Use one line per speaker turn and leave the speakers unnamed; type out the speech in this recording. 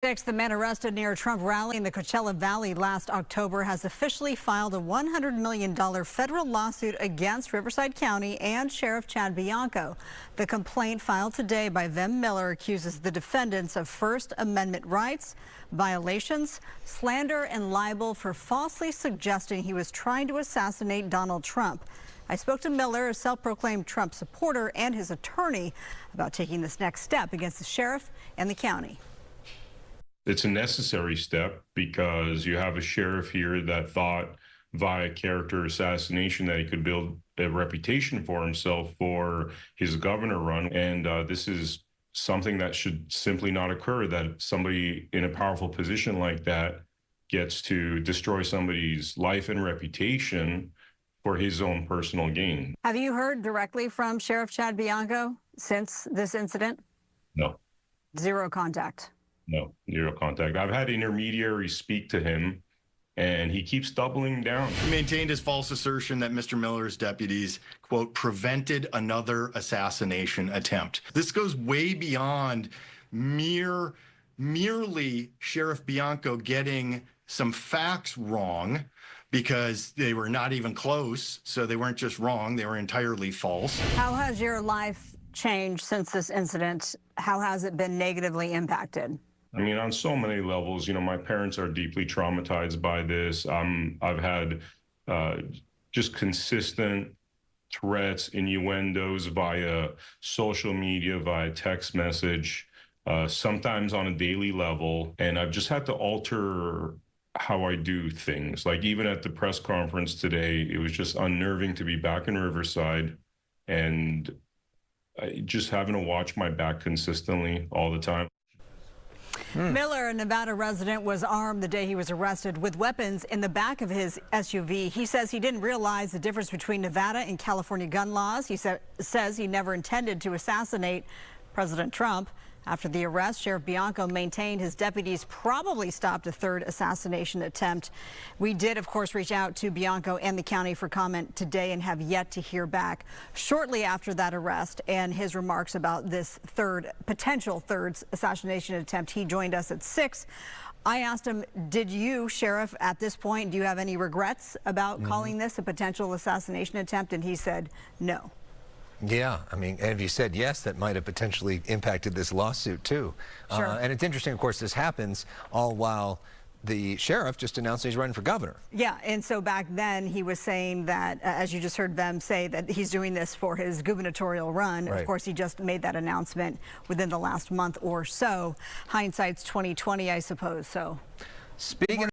The man arrested near a Trump rally in the Coachella Valley last October has officially filed a $100 million federal lawsuit against Riverside County and Sheriff Chad Bianco. The complaint filed today by Vem Miller accuses the defendants of First Amendment rights, violations, slander, and libel for falsely suggesting he was trying to assassinate Donald Trump. I spoke to Miller, a self-proclaimed Trump supporter, and his attorney about taking this next step against the sheriff and the county.
It's a necessary step because you have a sheriff here that thought via character assassination that he could build a reputation for himself for his governor run. And this is something that should simply not occur, that somebody in a powerful position like that gets to destroy somebody's life and reputation for his own personal gain.
Have you heard directly from Sheriff Chad Bianco since this incident?
No.
Zero contact.
No, zero contact. I've had intermediaries speak to him, and he keeps doubling down.
He maintained his false assertion that Mr. Miller's deputies, quote, prevented another assassination attempt. This goes way beyond merely Sheriff Bianco getting some facts wrong, because they were not even close, so they weren't just wrong, they were entirely false.
How has your life changed since this incident? How has it been negatively impacted?
I mean, on so many levels. You know, my parents are deeply traumatized by this. I've had just consistent threats, innuendos via social media, via text message, sometimes on a daily level. And I've just had to alter how I do things. Like even at the press conference today, it was just unnerving to be back in Riverside and just having to watch my back consistently all the time.
Miller, a Nevada resident, was armed the day he was arrested with weapons in the back of his SUV. He says he didn't realize the difference between Nevada and California gun laws. He says he never intended to assassinate President Trump. After the arrest, Sheriff Bianco maintained his deputies probably stopped a third assassination attempt. We did, of course, reach out to Bianco and the county for comment today and have yet to hear back. Shortly after that arrest and his remarks about this potential third assassination attempt, he joined us at 6. I asked him, did you, Sheriff, at this point, do you have any regrets about calling this a potential assassination attempt? And he said no.
Yeah, I mean, and if you said yes, that might have potentially impacted this lawsuit too.
Sure.
And it's interesting, of course, this happens all while the sheriff just announced he's running for governor.
Yeah, and so back then he was saying that, as you just heard them say, that he's doing this for his gubernatorial run. Right. Of course, he just made that announcement within the last month or so. Hindsight's 20/20, I suppose. So,
speaking